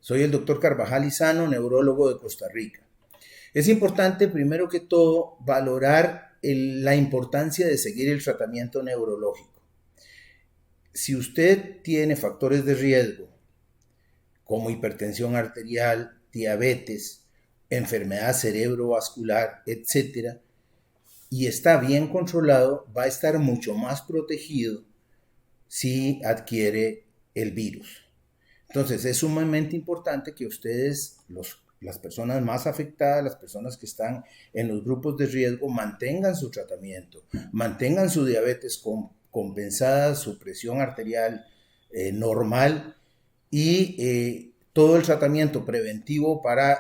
Soy el doctor Carvajal Lizano, neurólogo de Costa Rica. Es importante, primero que todo, valorar la importancia de seguir el tratamiento neurológico. Si usted tiene factores de riesgo, como hipertensión arterial, diabetes, enfermedad cerebrovascular, etc., y está bien controlado, va a estar mucho más protegido si adquiere el virus. Entonces, es sumamente importante que ustedes, las personas más afectadas, las personas que están en los grupos de riesgo, mantengan su tratamiento, mantengan su diabetes compensada, su presión arterial normal y todo el tratamiento preventivo para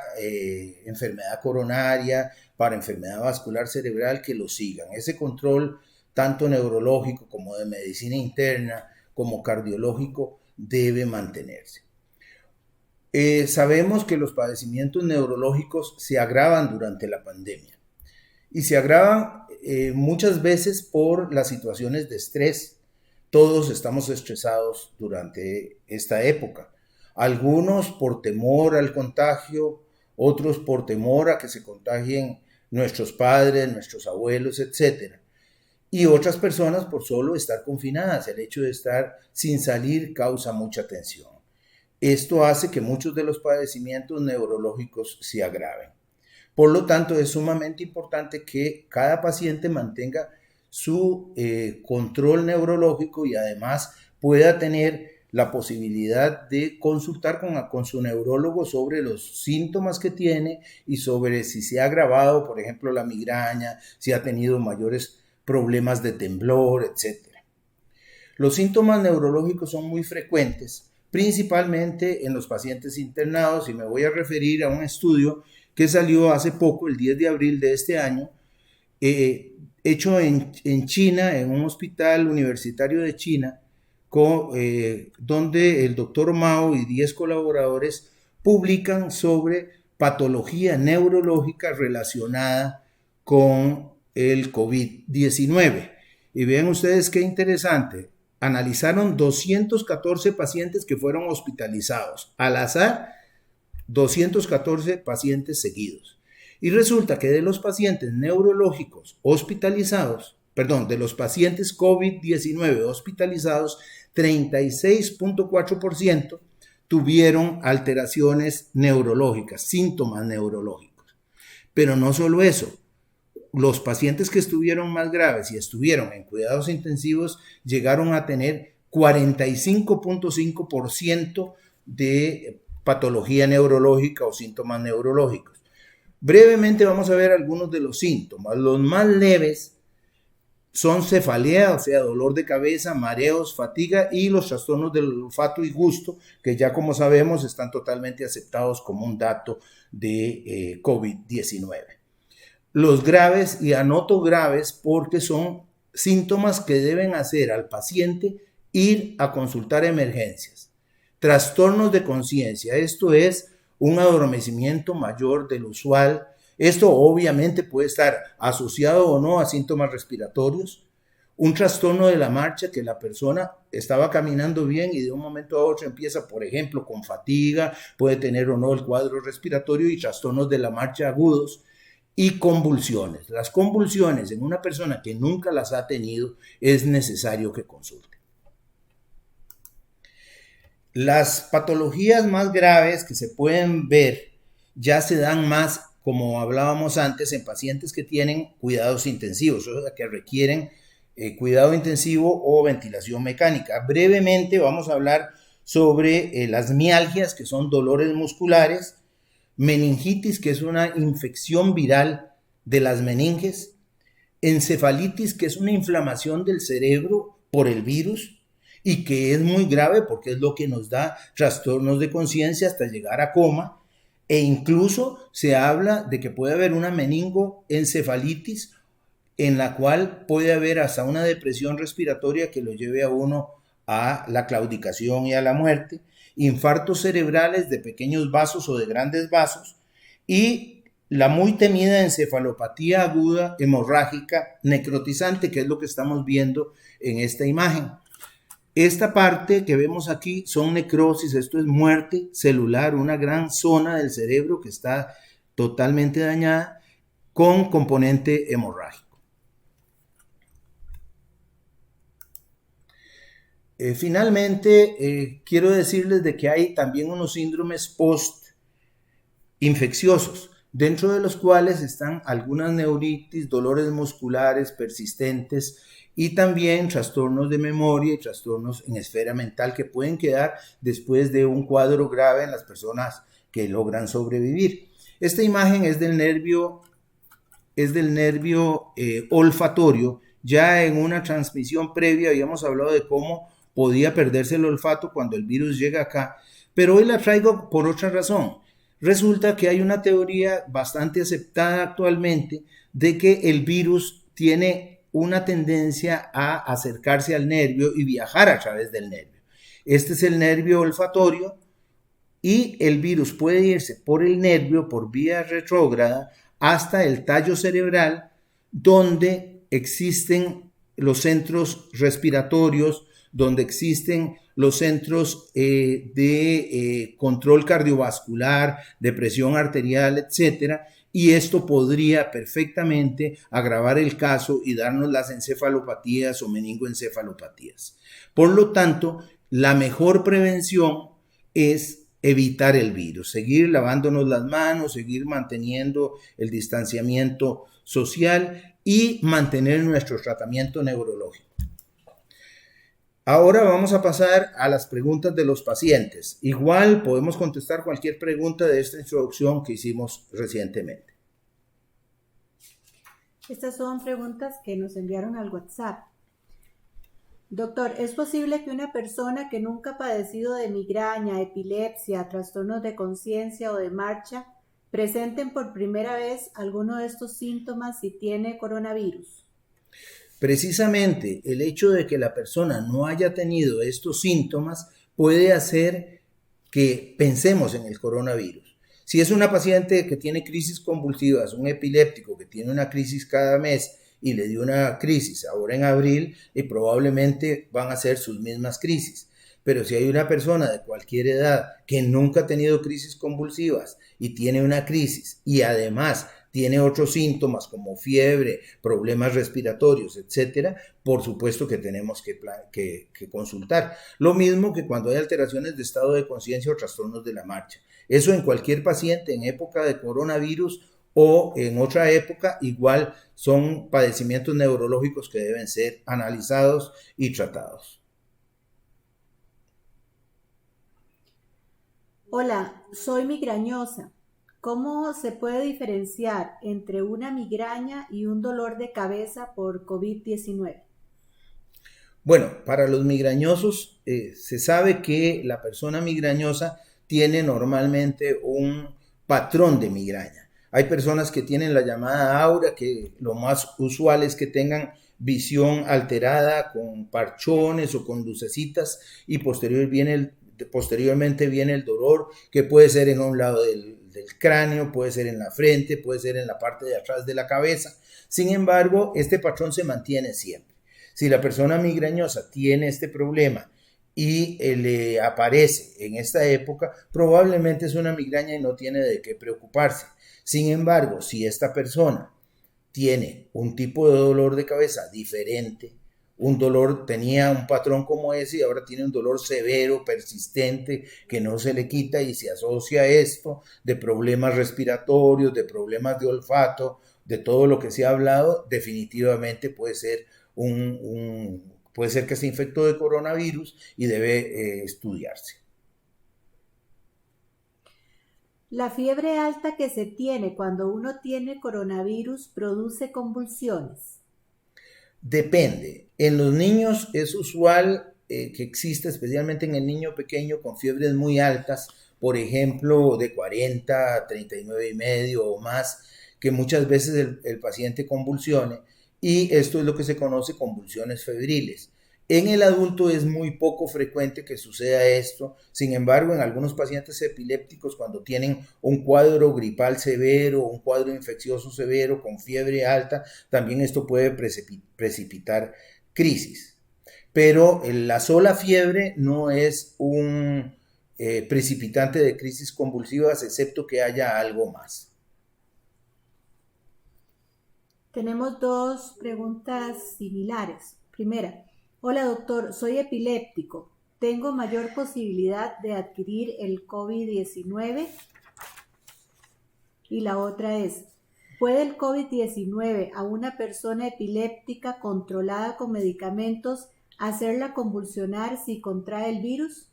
enfermedad coronaria, para enfermedad vascular cerebral, que lo sigan. Ese control, tanto neurológico como de medicina interna, como cardiológico, debe mantenerse. Sabemos que los padecimientos neurológicos se agravan durante la pandemia y se agravan muchas veces por las situaciones de estrés. Todos estamos estresados durante esta época. Algunos por temor al contagio, otros por temor a que se contagien nuestros padres, nuestros abuelos, etc. Y otras personas por solo estar confinadas. El hecho de estar sin salir causa mucha tensión. Esto hace que muchos de los padecimientos neurológicos se agraven. Por lo tanto, es sumamente importante que cada paciente mantenga su control neurológico y además pueda tener la posibilidad de consultar con su neurólogo sobre los síntomas que tiene y sobre si se ha agravado, por ejemplo, la migraña, si ha tenido mayores problemas de temblor, etc. Los síntomas neurológicos son muy frecuentes, principalmente en los pacientes internados, y me voy a referir a un estudio que salió hace poco, el 10 de abril de este año, hecho en China, en un hospital universitario de China, donde el doctor Mao y 10 colaboradores publican sobre patología neurológica relacionada con el COVID-19. Y vean ustedes qué interesante. Analizaron 214 pacientes que fueron hospitalizados. Al azar, 214 pacientes seguidos. Y resulta que de los pacientes neurológicos hospitalizados, de los pacientes COVID-19 hospitalizados, 36.4% tuvieron alteraciones neurológicas, síntomas neurológicos. Pero no solo eso. Los pacientes que estuvieron más graves y estuvieron en cuidados intensivos llegaron a tener 45.5% de patología neurológica o síntomas neurológicos. Brevemente vamos a ver algunos de los síntomas. Los más leves son cefalea, o sea, dolor de cabeza, mareos, fatiga y los trastornos del olfato y gusto, que ya como sabemos están totalmente aceptados como un dato de COVID-19. Los graves, y anoto graves porque son síntomas que deben hacer al paciente ir a consultar emergencias. Trastornos de conciencia, esto es un adormecimiento mayor del usual. Esto obviamente puede estar asociado o no a síntomas respiratorios. Un trastorno de la marcha, que la persona estaba caminando bien y de un momento a otro empieza, por ejemplo, con fatiga, puede tener o no el cuadro respiratorio, y trastornos de la marcha agudos. Y convulsiones. Las convulsiones en una persona que nunca las ha tenido, es necesario que consulte. Las patologías más graves que se pueden ver ya se dan más, como hablábamos antes, en pacientes que tienen cuidados intensivos, o sea, que requieren cuidado intensivo o ventilación mecánica. Brevemente vamos a hablar sobre las mialgias, que son dolores musculares, meningitis, que es una infección viral de las meninges, encefalitis, que es una inflamación del cerebro por el virus y que es muy grave porque es lo que nos da trastornos de conciencia hasta llegar a coma, e incluso se habla de que puede haber una meningoencefalitis en la cual puede haber hasta una depresión respiratoria que lo lleve a uno a la claudicación y a la muerte, infartos cerebrales de pequeños vasos o de grandes vasos, y la muy temida encefalopatía aguda hemorrágica necrotizante, que es lo que estamos viendo en esta imagen. Esta parte que vemos aquí son necrosis, esto es muerte celular, una gran zona del cerebro que está totalmente dañada con componente hemorrágico. Finalmente, quiero decirles de que hay también unos síndromes post-infecciosos, dentro de los cuales están algunas neuritis, dolores musculares persistentes y también trastornos de memoria y trastornos en esfera mental que pueden quedar después de un cuadro grave en las personas que logran sobrevivir. Esta imagen es del nervio olfatorio. Ya en una transmisión previa habíamos hablado de cómo podía perderse el olfato cuando el virus llega acá, pero hoy la traigo por otra razón. Resulta que hay una teoría bastante aceptada actualmente de que el virus tiene una tendencia a acercarse al nervio y viajar a través del nervio. Este es el nervio olfatorio y el virus puede irse por el nervio, por vía retrógrada, hasta el tallo cerebral, donde existen los centros respiratorios, donde existen los centros de control cardiovascular, de presión arterial, etcétera, y esto podría perfectamente agravar el caso y darnos las encefalopatías o meningoencefalopatías. Por lo tanto, la mejor prevención es evitar el virus, seguir lavándonos las manos, seguir manteniendo el distanciamiento social y mantener nuestro tratamiento neurológico. Ahora vamos a pasar a las preguntas de los pacientes. Igual podemos contestar cualquier pregunta de esta introducción que hicimos recientemente. Estas son preguntas que nos enviaron al WhatsApp. Doctor, ¿es posible que una persona que nunca ha padecido de migraña, epilepsia, trastornos de conciencia o de marcha presenten por primera vez alguno de estos síntomas si tiene coronavirus? Precisamente el hecho de que la persona no haya tenido estos síntomas puede hacer que pensemos en el coronavirus. Si es una paciente que tiene crisis convulsivas, un epiléptico que tiene una crisis cada mes y le dio una crisis ahora en abril, y probablemente van a ser sus mismas crisis. Pero si hay una persona de cualquier edad que nunca ha tenido crisis convulsivas y tiene una crisis y además tiene otros síntomas como fiebre, problemas respiratorios, etcétera, por supuesto que tenemos que consultar. Lo mismo que cuando hay alteraciones de estado de conciencia o trastornos de la marcha. Eso en cualquier paciente en época de coronavirus o en otra época, igual son padecimientos neurológicos que deben ser analizados y tratados. Hola, soy migrañosa. ¿Cómo se puede diferenciar entre una migraña y un dolor de cabeza por COVID-19? Bueno, para los migrañosos se sabe que la persona migrañosa tiene normalmente un patrón de migraña. Hay personas que tienen la llamada aura, que lo más usual es que tengan visión alterada con parchones o con lucecitas y posteriormente viene el dolor, que puede ser en un lado del cráneo, puede ser en la frente, puede ser en la parte de atrás de la cabeza. Sin embargo, este patrón se mantiene siempre. Si la persona migrañosa tiene este problema y le aparece en esta época, probablemente es una migraña y no tiene de qué preocuparse. Sin embargo, si esta persona tiene un tipo de dolor de cabeza diferente, tenía un patrón como ese y ahora tiene un dolor severo, persistente, que no se le quita y se asocia a esto de problemas respiratorios, de problemas de olfato, de todo lo que se ha hablado, definitivamente puede ser puede ser que se infectó de coronavirus y debe estudiarse. ¿La fiebre alta que se tiene cuando uno tiene coronavirus produce convulsiones? Depende. En los niños es usual que exista, especialmente en el niño pequeño, con fiebres muy altas, por ejemplo, de 40, 39,5 o más, que muchas veces el paciente convulsione, y esto es lo que se conoce convulsiones febriles. En el adulto es muy poco frecuente que suceda esto. Sin embargo, en algunos pacientes epilépticos, cuando tienen un cuadro gripal severo, un cuadro infeccioso severo con fiebre alta, también esto puede precipitar crisis. pero la sola fiebre no es un precipitante de crisis convulsivas, excepto que haya algo más. Tenemos dos preguntas similares. Primera, hola doctor, soy epiléptico. ¿Tengo mayor posibilidad de adquirir el COVID-19? Y la otra es, ¿puede el COVID-19 a una persona epiléptica controlada con medicamentos hacerla convulsionar si contrae el virus?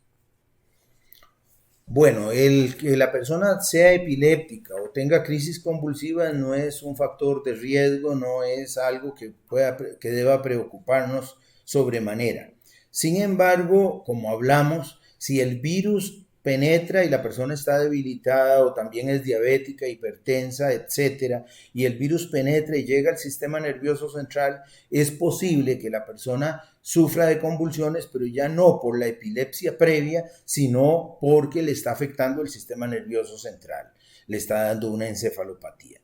Bueno, el que la persona sea epiléptica o tenga crisis convulsiva no es un factor de riesgo, no es algo que deba preocuparnos sobremanera. Sin embargo, como hablamos, si el virus penetra y la persona está debilitada o también es diabética, hipertensa, etcétera, y el virus penetra y llega al sistema nervioso central, es posible que la persona sufra de convulsiones, pero ya no por la epilepsia previa, sino porque le está afectando el sistema nervioso central, le está dando una encefalopatía.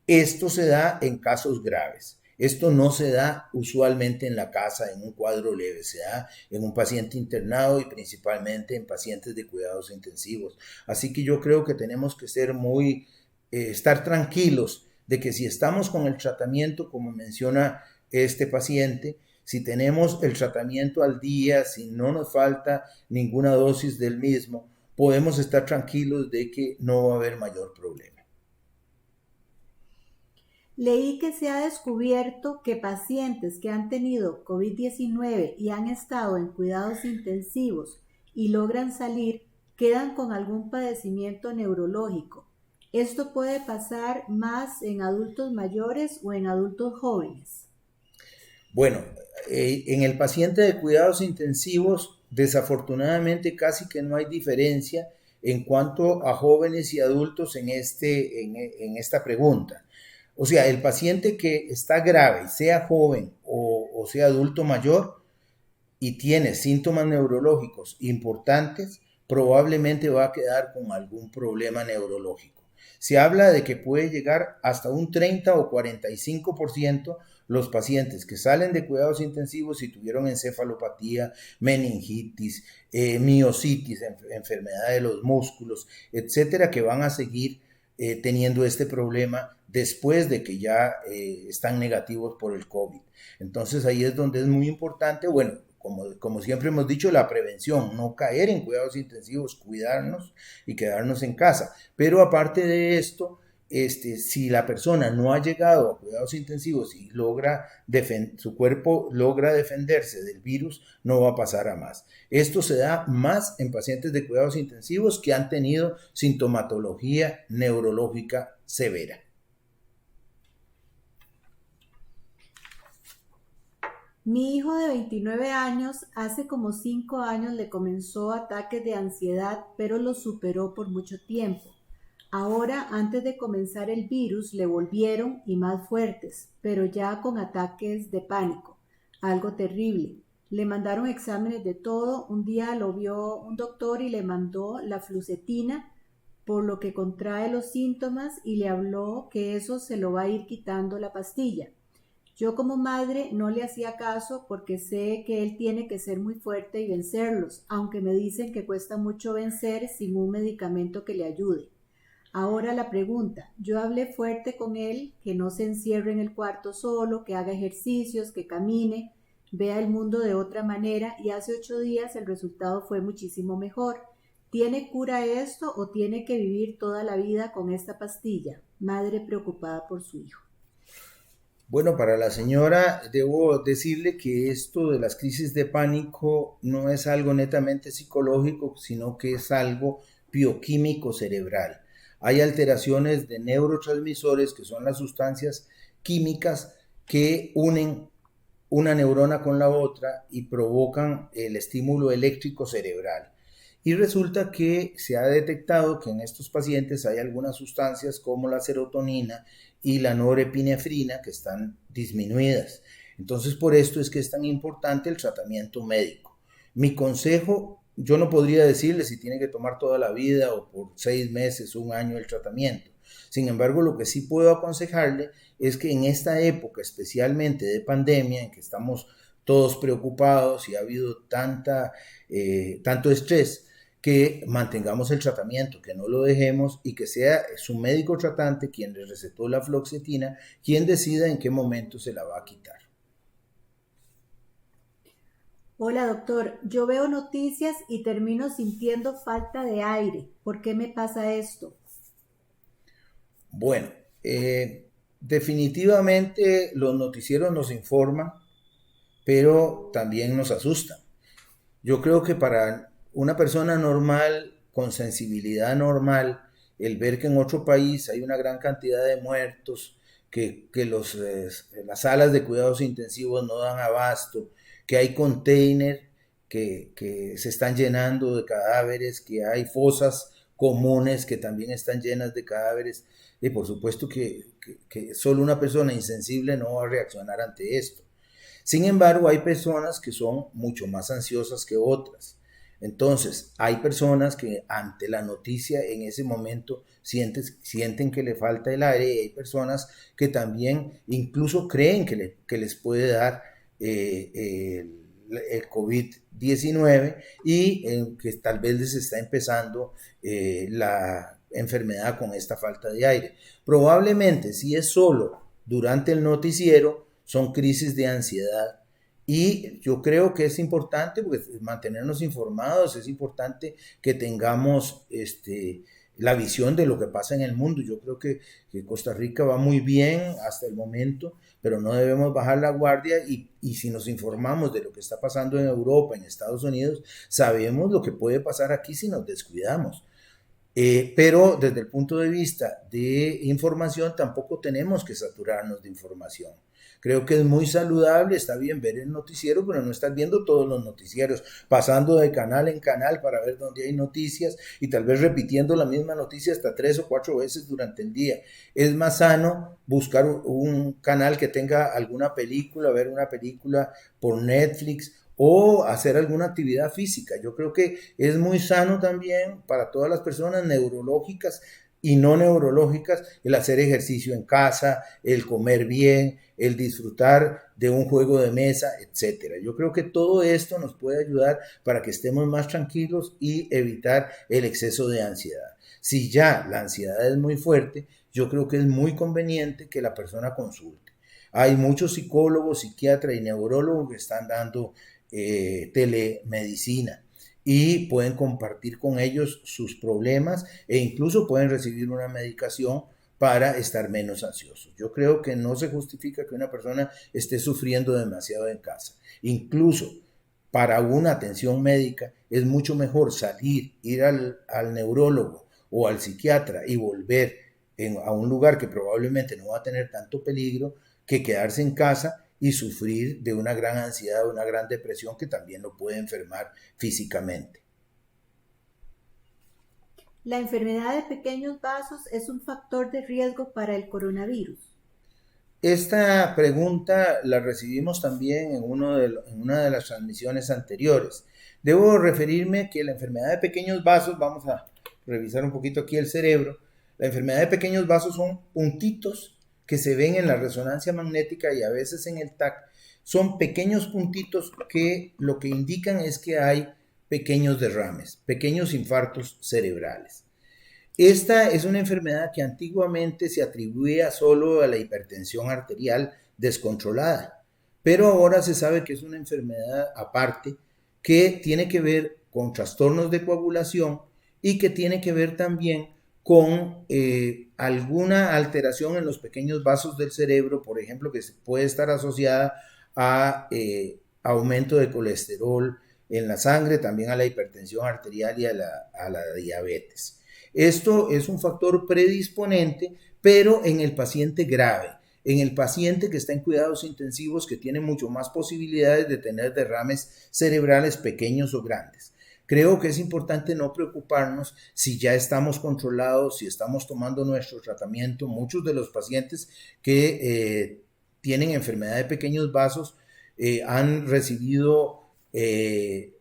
Esto se da en casos graves. Esto no se da usualmente en la casa, en un cuadro leve, se da en un paciente internado y principalmente en pacientes de cuidados intensivos. Así que yo creo que tenemos que ser estar tranquilos de que si estamos con el tratamiento, como menciona este paciente, si tenemos el tratamiento al día, si no nos falta ninguna dosis del mismo, podemos estar tranquilos de que no va a haber mayor problema. Leí que se ha descubierto que pacientes que han tenido COVID-19 y han estado en cuidados intensivos y logran salir, quedan con algún padecimiento neurológico. ¿Esto puede pasar más en adultos mayores o en adultos jóvenes? Bueno, en el paciente de cuidados intensivos, desafortunadamente casi que no hay diferencia en cuanto a jóvenes y adultos en esta pregunta. O sea, el paciente que está grave, sea joven o sea adulto mayor y tiene síntomas neurológicos importantes, probablemente va a quedar con algún problema neurológico. Se habla de que puede llegar hasta un 30 o 45% los pacientes que salen de cuidados intensivos y tuvieron encefalopatía, meningitis, miositis, enfermedad de los músculos, etcétera, que van a seguir teniendo este problema después de que ya están negativos por el COVID. Entonces ahí es donde es muy importante, bueno, como siempre hemos dicho, la prevención, no caer en cuidados intensivos, cuidarnos y quedarnos en casa. Pero aparte de esto, si la persona no ha llegado a cuidados intensivos y su cuerpo logra defenderse del virus, no va a pasar a más. Esto se da más en pacientes de cuidados intensivos que han tenido sintomatología neurológica severa. Mi hijo de 29 años hace como 5 años le comenzó ataques de ansiedad, pero los superó por mucho tiempo. Ahora, antes de comenzar el virus, le volvieron y más fuertes, pero ya con ataques de pánico. Algo terrible. Le mandaron exámenes de todo. Un día lo vio un doctor y le mandó la fluoxetina, por lo que contrae los síntomas y le habló que eso se lo va a ir quitando la pastilla. Yo como madre no le hacía caso porque sé que él tiene que ser muy fuerte y vencerlos, aunque me dicen que cuesta mucho vencer sin un medicamento que le ayude. Ahora la pregunta, yo hablé fuerte con él, que no se encierre en el cuarto solo, que haga ejercicios, que camine, vea el mundo de otra manera y hace 8 días el resultado fue muchísimo mejor. ¿Tiene cura esto o tiene que vivir toda la vida con esta pastilla? Madre preocupada por su hijo. Bueno, para la señora debo decirle que esto de las crisis de pánico no es algo netamente psicológico, sino que es algo bioquímico cerebral. Hay alteraciones de neurotransmisores, que son las sustancias químicas que unen una neurona con la otra y provocan el estímulo eléctrico cerebral. Y resulta que se ha detectado que en estos pacientes hay algunas sustancias como la serotonina y la norepinefrina que están disminuidas. Entonces, por esto es que es tan importante el tratamiento médico. Mi consejo, yo no podría decirle si tiene que tomar toda la vida o por 6 meses, 1 año el tratamiento. Sin embargo, lo que sí puedo aconsejarle es que en esta época, especialmente de pandemia, en que estamos todos preocupados y ha habido tanto estrés, que mantengamos el tratamiento, que no lo dejemos y que sea su médico tratante quien le recetó la fluoxetina, quien decida en qué momento se la va a quitar. Hola doctor, yo veo noticias y termino sintiendo falta de aire. ¿Por qué me pasa esto? Bueno, definitivamente los noticieros nos informan, pero también nos asustan. Yo creo que para una persona normal, con sensibilidad normal, el ver que en otro país hay una gran cantidad de muertos, que las salas de cuidados intensivos no dan abasto, que hay containers que se están llenando de cadáveres, que hay fosas comunes que también están llenas de cadáveres, y por supuesto que solo una persona insensible no va a reaccionar ante esto. Sin embargo, hay personas que son mucho más ansiosas que otras. Entonces, hay personas que ante la noticia en ese momento sienten que le falta el aire, y hay personas que también incluso creen que les puede dar el COVID-19 y que tal vez les está empezando la enfermedad con esta falta de aire. Probablemente si es solo durante el noticiero, son crisis de ansiedad. Y yo creo que es importante pues, mantenernos informados, es importante que tengamos la visión de lo que pasa en el mundo. Yo creo que Costa Rica va muy bien hasta el momento, pero no debemos bajar la guardia y si nos informamos de lo que está pasando en Europa, en Estados Unidos, sabemos lo que puede pasar aquí si nos descuidamos. Pero desde el punto de vista de información tampoco tenemos que saturarnos de información. Creo que es muy saludable, está bien ver el noticiero, pero no estar viendo todos los noticieros, pasando de canal en canal para ver dónde hay noticias y tal vez repitiendo la misma noticia hasta 3 o 4 veces durante el día. Es más sano buscar un canal que tenga alguna película, ver una película por Netflix o hacer alguna actividad física. Yo creo que es muy sano también para todas las personas neurológicas y no neurológicas el hacer ejercicio en casa, el comer bien, el disfrutar de un juego de mesa, etcétera. Yo creo que todo esto nos puede ayudar para que estemos más tranquilos y evitar el exceso de ansiedad. Si ya la ansiedad es muy fuerte, yo creo que es muy conveniente que la persona consulte. Hay muchos psicólogos, psiquiatras y neurólogos que están dando telemedicina y pueden compartir con ellos sus problemas e incluso pueden recibir una medicación para estar menos ansiosos. Yo creo que no se justifica que una persona esté sufriendo demasiado en casa. Incluso para una atención médica es mucho mejor salir, ir al neurólogo o al psiquiatra y volver a un lugar que probablemente no va a tener tanto peligro que quedarse en casa y sufrir de una gran ansiedad, una gran depresión que también lo puede enfermar físicamente. ¿La enfermedad de pequeños vasos es un factor de riesgo para el coronavirus? Esta pregunta la recibimos también en una de las transmisiones anteriores. Debo referirme que la enfermedad de pequeños vasos, vamos a revisar un poquito aquí el cerebro, la enfermedad de pequeños vasos son puntitos que se ven en la resonancia magnética y a veces en el TAC. Son pequeños puntitos que lo que indican es que hay pequeños derrames, pequeños infartos cerebrales. Esta es una enfermedad que antiguamente se atribuía solo a la hipertensión arterial descontrolada, pero ahora se sabe que es una enfermedad aparte que tiene que ver con trastornos de coagulación y que tiene que ver también con alguna alteración en los pequeños vasos del cerebro, por ejemplo, que puede estar asociada a aumento de colesterol en la sangre, también a la hipertensión arterial y a la diabetes. Esto es un factor predisponente, pero en el paciente grave, en el paciente que está en cuidados intensivos, que tiene mucho más posibilidades de tener derrames cerebrales pequeños o grandes. Creo que es importante no preocuparnos si ya estamos controlados, si estamos tomando nuestro tratamiento. Muchos de los pacientes que tienen enfermedad de pequeños vasos han recibido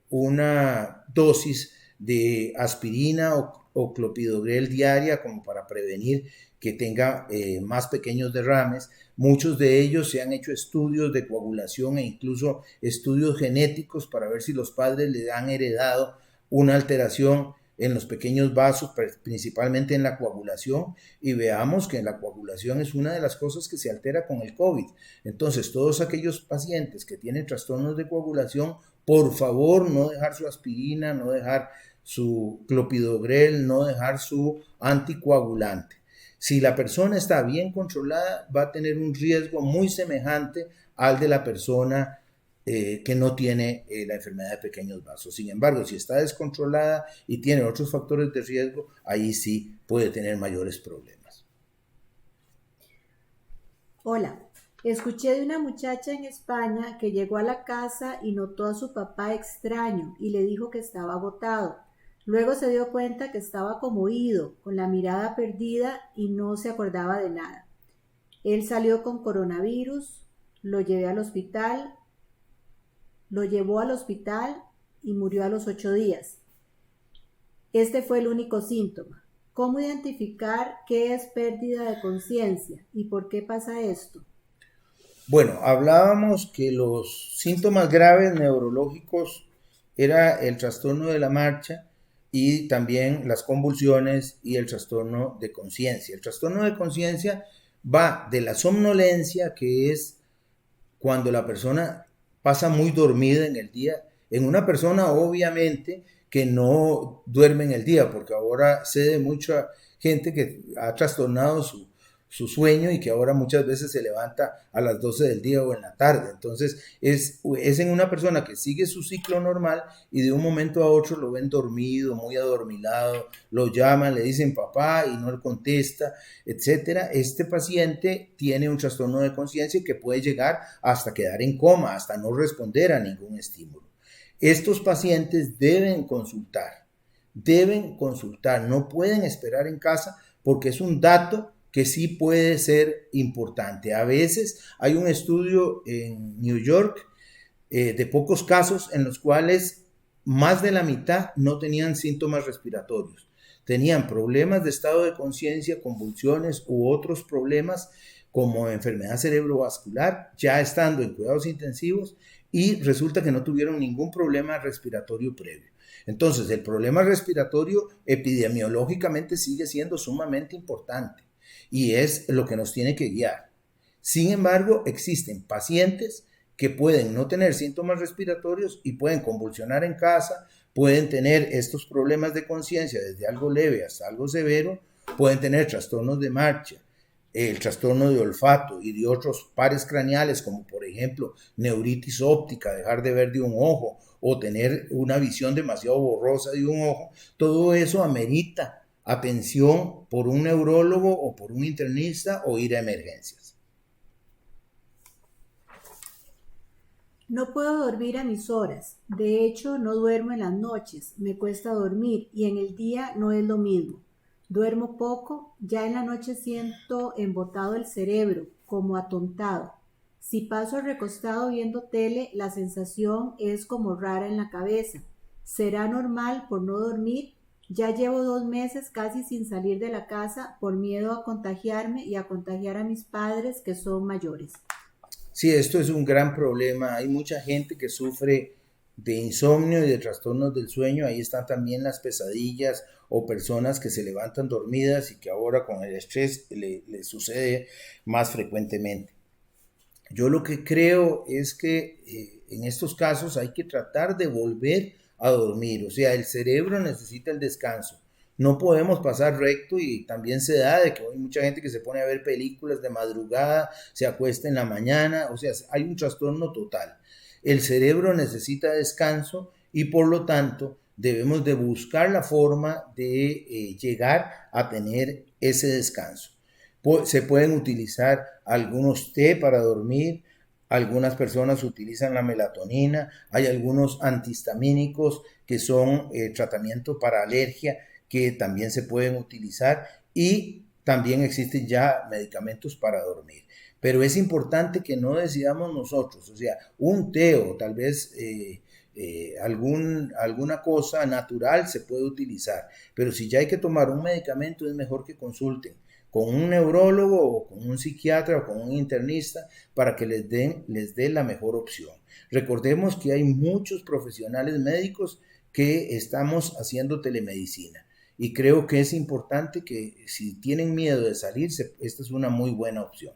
una dosis de aspirina o clopidogrel diaria como para prevenir que tenga más pequeños derrames. Muchos de ellos se han hecho estudios de coagulación e incluso estudios genéticos para ver si los padres le han heredado una alteración en los pequeños vasos, principalmente en la coagulación, y veamos que la coagulación es una de las cosas que se altera con el COVID. Entonces, todos aquellos pacientes que tienen trastornos de coagulación, por favor, no dejar su aspirina, no dejar su clopidogrel, no dejar su anticoagulante. Si la persona está bien controlada, va a tener un riesgo muy semejante al de la persona que no tiene la enfermedad de pequeños vasos. Sin embargo, si está descontrolada y tiene otros factores de riesgo, ahí sí puede tener mayores problemas. Hola, escuché de una muchacha en España que llegó a la casa y notó a su papá extraño y le dijo que estaba agotado. Luego se dio cuenta que estaba como ido, con la mirada perdida y no se acordaba de nada. Él salió con coronavirus, lo llevó al hospital y murió a los 8 días. Este fue el único síntoma. ¿Cómo identificar qué es pérdida de conciencia y por qué pasa esto? Bueno, hablábamos que los síntomas graves neurológicos era el trastorno de la marcha y también las convulsiones y el trastorno de conciencia. El trastorno de conciencia va de la somnolencia, que es cuando la persona pasa muy dormida en el día, en una persona obviamente que no duerme en el día, porque ahora sé de mucha gente que ha trastornado su sueño y que ahora muchas veces se levanta a las 12 del día o en la tarde. Entonces es en una persona que sigue su ciclo normal y de un momento a otro lo ven dormido, muy adormilado, lo llaman, le dicen papá y no le contesta, etcétera. Este paciente tiene un trastorno de conciencia que puede llegar hasta quedar en coma, hasta no responder a ningún estímulo. Estos pacientes deben consultar, no pueden esperar en casa porque es un dato que sí puede ser importante. A veces hay un estudio en New York de pocos casos en los cuales más de la mitad no tenían síntomas respiratorios. Tenían problemas de estado de conciencia, convulsiones u otros problemas como enfermedad cerebrovascular, ya estando en cuidados intensivos, y resulta que no tuvieron ningún problema respiratorio previo. Entonces, el problema respiratorio epidemiológicamente sigue siendo sumamente importante y es lo que nos tiene que guiar. Sin embargo, existen pacientes que pueden no tener síntomas respiratorios y pueden convulsionar en casa, pueden tener estos problemas de conciencia desde algo leve hasta algo severo, pueden tener trastornos de marcha, el trastorno de olfato y de otros pares craneales, como por ejemplo neuritis óptica, dejar de ver de un ojo o tener una visión demasiado borrosa de un ojo. Todo eso amerita atención por un neurólogo o por un internista o ir a emergencias. No puedo dormir a mis horas. De hecho, no duermo en las noches. Me cuesta dormir y en el día no es lo mismo. Duermo poco, ya en la noche siento embotado el cerebro, como atontado. Si paso recostado viendo tele, la sensación es como rara en la cabeza. ¿Será normal por no dormir? Ya llevo 2 meses casi sin salir de la casa por miedo a contagiarme y a contagiar a mis padres que son mayores. Sí, esto es un gran problema. Hay mucha gente que sufre de insomnio y de trastornos del sueño. Ahí están también las pesadillas o personas que se levantan dormidas y que ahora con el estrés le sucede más frecuentemente. Yo lo que creo es que en estos casos hay que tratar de volver a dormir. O sea, el cerebro necesita el descanso. No podemos pasar recto y también se da de que hay mucha gente que se pone a ver películas de madrugada, se acuesta en la mañana, o sea, hay un trastorno total. El cerebro necesita descanso y por lo tanto debemos de buscar la forma de llegar a tener ese descanso. Se pueden utilizar algunos té para dormir, algunas personas utilizan la melatonina, hay algunos antihistamínicos que son tratamiento para alergia que también se pueden utilizar y también existen ya medicamentos para dormir. Pero es importante que no decidamos nosotros, o sea, un té o tal vez alguna cosa natural se puede utilizar, pero si ya hay que tomar un medicamento es mejor que consulten con un neurólogo o con un psiquiatra o con un internista para que les dé la mejor opción. Recordemos que hay muchos profesionales médicos que estamos haciendo telemedicina y creo que es importante que si tienen miedo de salirse, esta es una muy buena opción.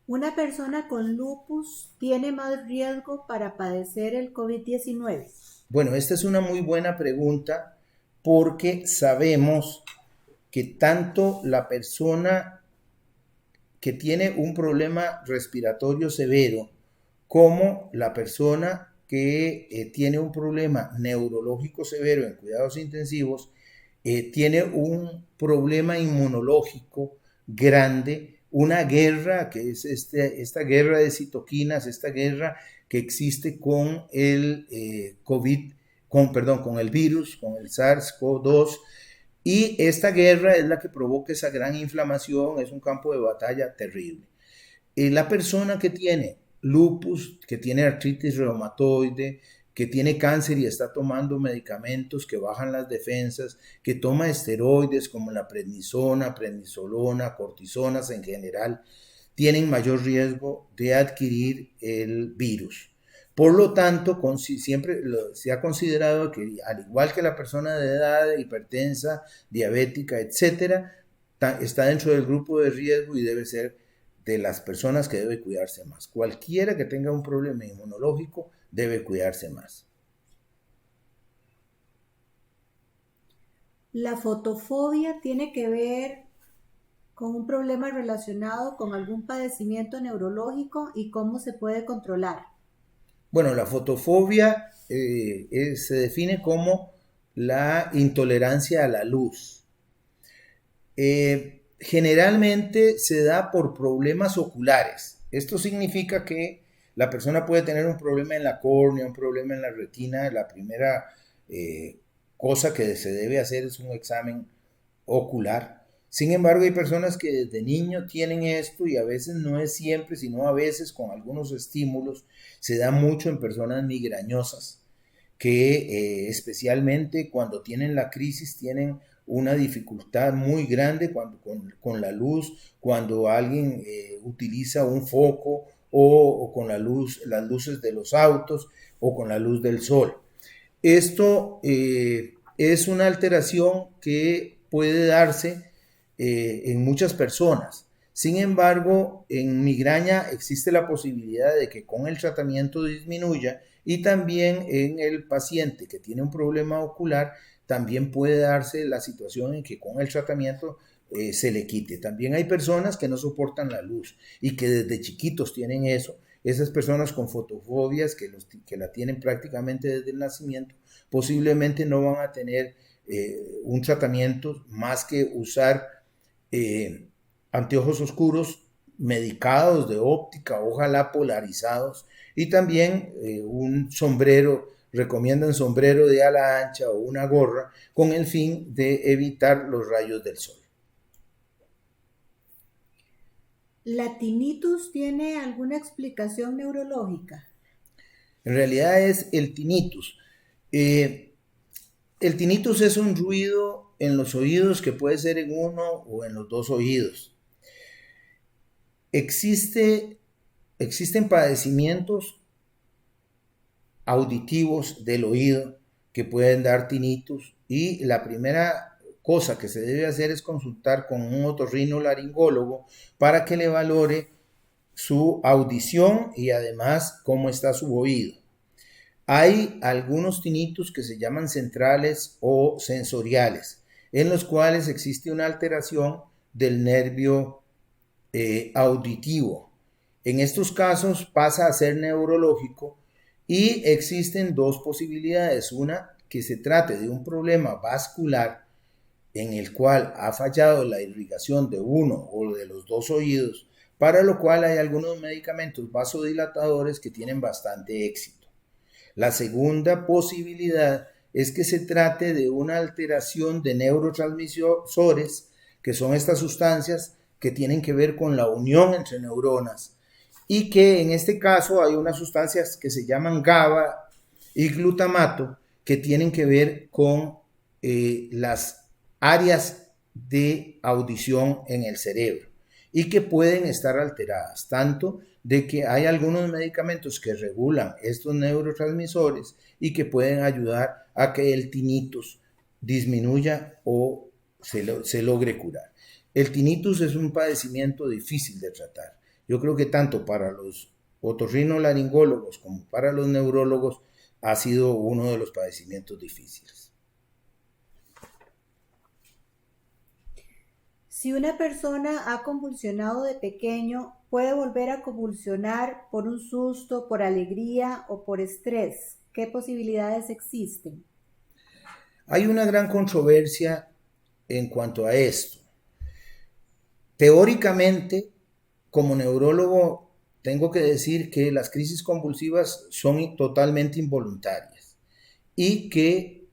¿Una persona con lupus tiene más riesgo para padecer el COVID-19? Bueno, esta es una muy buena pregunta porque sabemos que tanto la persona que tiene un problema respiratorio severo como la persona que tiene un problema neurológico severo en cuidados intensivos tiene un problema inmunológico grande, una guerra que es esta guerra de citoquinas, esta guerra que existe con el COVID, con el virus, con el SARS-CoV-2. Y esta guerra es la que provoca esa gran inflamación, es un campo de batalla terrible. La persona que tiene lupus, que tiene artritis reumatoide, que tiene cáncer y está tomando medicamentos que bajan las defensas, que toma esteroides como la prednisona, prednisolona, cortisonas en general, tienen mayor riesgo de adquirir el virus. Por lo tanto, siempre se ha considerado que al igual que la persona de edad, hipertensa, diabética, etcétera, está dentro del grupo de riesgo y debe ser de las personas que debe cuidarse más. Cualquiera que tenga un problema inmunológico debe cuidarse más. ¿La fotofobia tiene que ver con un problema relacionado con algún padecimiento neurológico y cómo se puede controlar? Bueno, la fotofobia se define como la intolerancia a la luz. Generalmente se da por problemas oculares. Esto significa que la persona puede tener un problema en la córnea, un problema en la retina. La primera cosa que se debe hacer es un examen ocular. Sin embargo, hay personas que desde niño tienen esto y a veces no es siempre, sino a veces con algunos estímulos. Se da mucho en personas migrañosas que especialmente cuando tienen la crisis tienen una dificultad muy grande con la luz, cuando alguien utiliza un foco o con las luces de los autos o con la luz del sol. Esto es una alteración que puede darse en muchas personas. Sin embargo, en migraña existe la posibilidad de que con el tratamiento disminuya y también en el paciente que tiene un problema ocular también puede darse la situación en que con el tratamiento se le quite. También hay personas que no soportan la luz y que desde chiquitos tienen eso. Esas personas con fotofobias que la tienen prácticamente desde el nacimiento posiblemente no van a tener un tratamiento más que usar anteojos oscuros medicados de óptica, ojalá polarizados, y también un sombrero, recomiendan sombrero de ala ancha o una gorra con el fin de evitar los rayos del sol. ¿La tinnitus tiene alguna explicación neurológica? En realidad es el tinnitus. El tinnitus es un ruido en los oídos que puede ser en uno o en los dos oídos. Existen padecimientos auditivos del oído que pueden dar tinnitus y la primera cosa que se debe hacer es consultar con un otorrinolaringólogo para que le valore su audición y además cómo está su oído. Hay algunos tinnitus que se llaman centrales o sensoriales, en los cuales existe una alteración del nervio auditivo. En estos casos pasa a ser neurológico y existen dos posibilidades. Una, que se trate de un problema vascular en el cual ha fallado la irrigación de uno o de los dos oídos, para lo cual hay algunos medicamentos vasodilatadores que tienen bastante éxito. La segunda posibilidad es que se trate de una alteración de neurotransmisores, que son estas sustancias que tienen que ver con la unión entre neuronas, y que en este caso hay unas sustancias que se llaman GABA y glutamato que tienen que ver con las áreas de audición en el cerebro y que pueden estar alteradas, tanto de que hay algunos medicamentos que regulan estos neurotransmisores y que pueden ayudar a que el tinnitus disminuya o se logre curar. El tinnitus es un padecimiento difícil de tratar. Yo creo que tanto para los otorrinolaringólogos como para los neurólogos ha sido uno de los padecimientos difíciles. Si una persona ha convulsionado de pequeño, ¿puede volver a convulsionar por un susto, por alegría o por estrés? ¿Qué posibilidades existen? Hay una gran controversia en cuanto a esto. Teóricamente, como neurólogo, tengo que decir que las crisis convulsivas son totalmente involuntarias y que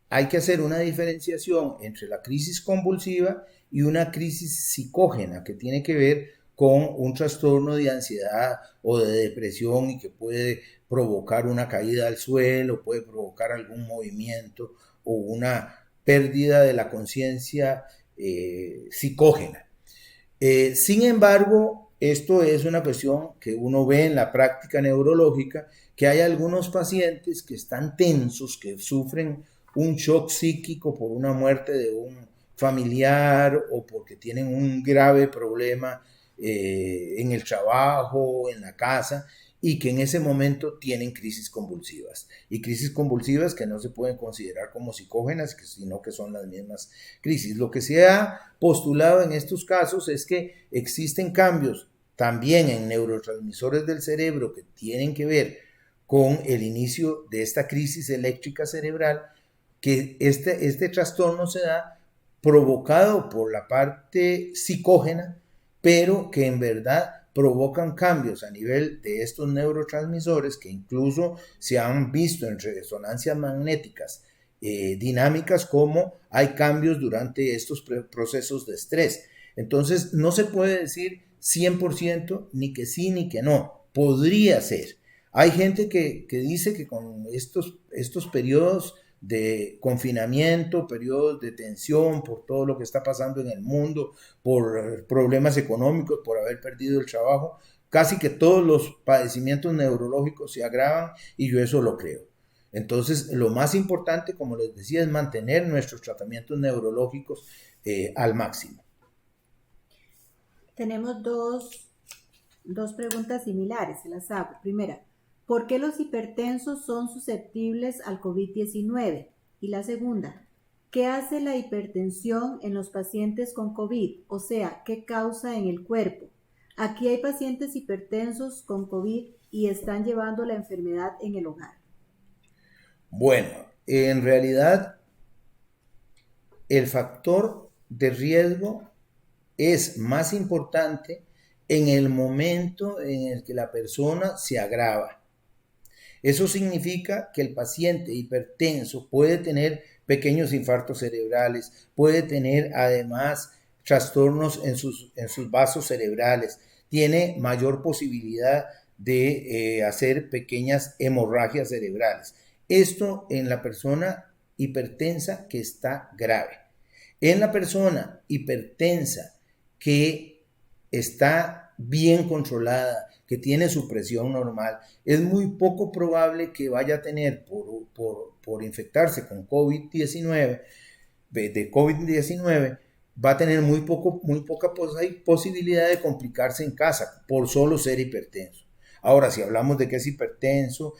hay que hacer una diferenciación entre la crisis convulsiva y una crisis psicógena que tiene que ver con un trastorno de ansiedad o de depresión y que puede provocar una caída al suelo, puede provocar algún movimiento o una pérdida de la conciencia psicógena. Sin embargo, esto es una cuestión que uno ve en la práctica neurológica, que hay algunos pacientes que están tensos, que sufren un shock psíquico por una muerte de un familiar o porque tienen un grave problema en el trabajo, en la casa, y que en ese momento tienen crisis convulsivas. Y crisis convulsivas que no se pueden considerar como psicógenas, sino que son las mismas crisis. Lo que se ha postulado en estos casos es que existen cambios también en neurotransmisores del cerebro que tienen que ver con el inicio de esta crisis eléctrica cerebral, que este trastorno se da provocado por la parte psicógena, pero que en verdad provocan cambios a nivel de estos neurotransmisores que incluso se han visto en resonancias magnéticas dinámicas como hay cambios durante estos procesos de estrés. Entonces no se puede decir 100% ni que sí ni que no, podría ser. Hay gente que dice que con estos periodos de confinamiento, periodos de tensión por todo lo que está pasando en el mundo, por problemas económicos, por haber perdido el trabajo, casi que todos los padecimientos neurológicos se agravan y yo eso lo creo. Entonces, lo más importante, como les decía, es mantener nuestros tratamientos neurológicos al máximo. Tenemos dos preguntas similares, se las hago. Primera, ¿por qué los hipertensos son susceptibles al COVID-19? Y la segunda, ¿qué hace la hipertensión en los pacientes con COVID? O sea, ¿qué causa en el cuerpo? Aquí hay pacientes hipertensos con COVID y están llevando la enfermedad en el hogar. Bueno, en realidad el factor de riesgo es más importante en el momento en el que la persona se agrava. Eso significa que el paciente hipertenso puede tener pequeños infartos cerebrales, puede tener además trastornos en sus vasos cerebrales, tiene mayor posibilidad de hacer pequeñas hemorragias cerebrales. Esto en la persona hipertensa que está grave. En la persona hipertensa que está bien controlada, que tiene su presión normal, es muy poco probable que vaya a tener por infectarse con COVID-19, de COVID-19, va a tener muy poca posibilidad de complicarse en casa por solo ser hipertenso. Ahora, si hablamos de que es hipertenso,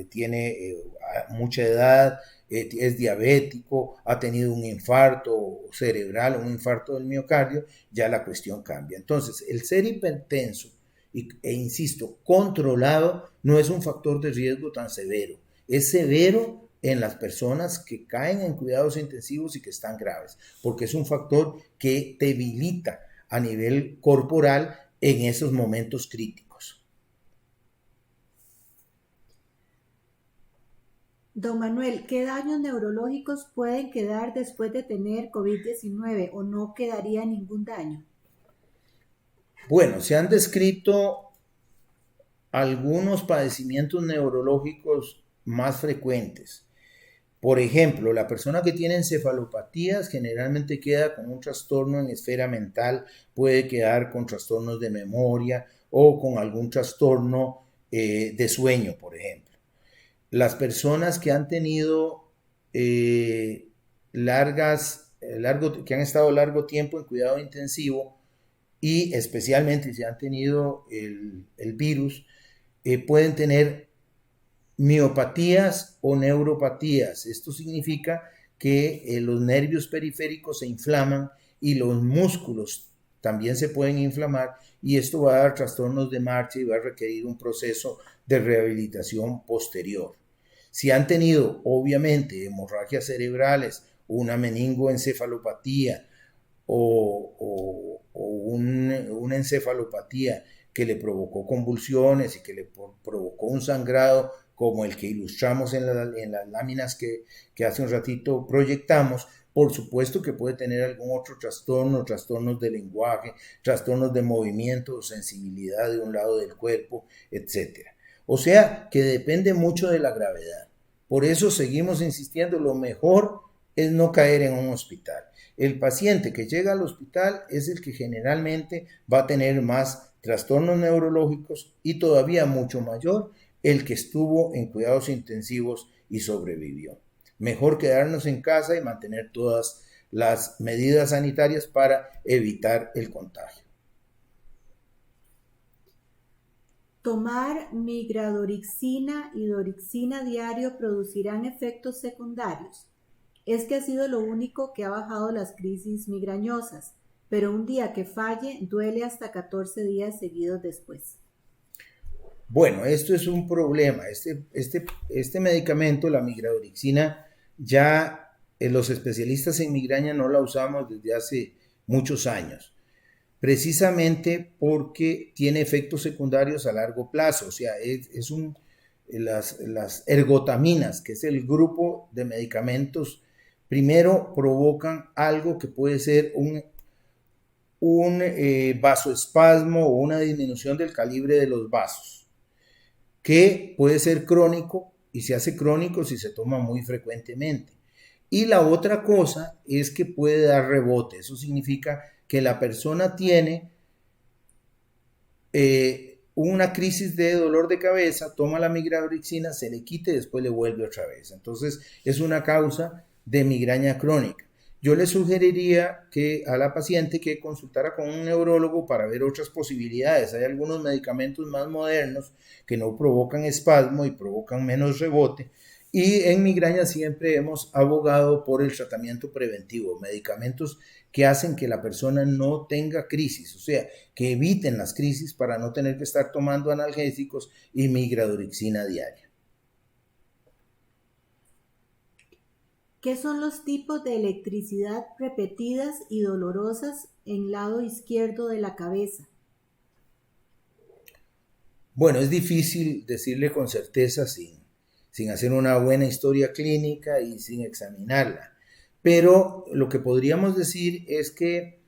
tiene mucha edad, es diabético, ha tenido un infarto cerebral, un infarto del miocardio, ya la cuestión cambia. Entonces, el ser hipertenso, insisto, controlado, no es un factor de riesgo tan severo. Es severo en las personas que caen en cuidados intensivos y que están graves, porque es un factor que debilita a nivel corporal en esos momentos críticos. Don Manuel, ¿qué daños neurológicos pueden quedar después de tener COVID-19 o no quedaría ningún daño? Bueno, se han descrito algunos padecimientos neurológicos más frecuentes. Por ejemplo, la persona que tiene encefalopatías generalmente queda con un trastorno en esfera mental, puede quedar con trastornos de memoria o con algún trastorno de sueño, por ejemplo. Las personas que han tenido que han estado largo tiempo en cuidado intensivo y especialmente si han tenido el virus, pueden tener miopatías o neuropatías. Esto significa que los nervios periféricos se inflaman y los músculos también se pueden inflamar y esto va a dar trastornos de marcha y va a requerir un proceso de rehabilitación posterior. Si han tenido, obviamente, hemorragias cerebrales, una meningoencefalopatía o una encefalopatía que le provocó convulsiones y que le provocó un sangrado como el que ilustramos en las láminas que hace un ratito proyectamos, por supuesto que puede tener algún otro trastorno, trastornos de lenguaje, trastornos de movimiento o sensibilidad de un lado del cuerpo, etc. O sea, que depende mucho de la gravedad. Por eso seguimos insistiendo, lo mejor es no caer en un hospital. El paciente que llega al hospital es el que generalmente va a tener más trastornos neurológicos y todavía mucho mayor el que estuvo en cuidados intensivos y sobrevivió. Mejor quedarnos en casa y mantener todas las medidas sanitarias para evitar el contagio. ¿Tomar migradorixina y dorixina diario producirán efectos secundarios? Es que ha sido lo único que ha bajado las crisis migrañosas, pero un día que falle duele hasta 14 días seguidos después. Bueno, esto es un problema. Este medicamento, la migradorixina, ya los especialistas en migraña no la usamos desde hace muchos años, precisamente porque tiene efectos secundarios a largo plazo. O sea, las ergotaminas, que es el grupo de medicamentos, primero provocan algo que puede ser un vasoespasmo o una disminución del calibre de los vasos, que puede ser crónico y se hace crónico si se toma muy frecuentemente. Y la otra cosa es que puede dar rebote. Eso significa que la persona tiene una crisis de dolor de cabeza, toma la migradorixina, se le quita y después le vuelve otra vez. Entonces es una causa de migraña crónica. Yo le sugeriría a la paciente que consultara con un neurólogo para ver otras posibilidades. Hay algunos medicamentos más modernos que no provocan espasmo y provocan menos rebote. Y en migraña siempre hemos abogado por el tratamiento preventivo, medicamentos que hacen que la persona no tenga crisis, o sea, que eviten las crisis para no tener que estar tomando analgésicos y migradorixina diaria. ¿Qué son los tipos de electricidad repetidas y dolorosas en lado izquierdo de la cabeza? Bueno, es difícil decirle con certeza sin hacer una buena historia clínica y sin examinarla. Pero lo que podríamos decir es que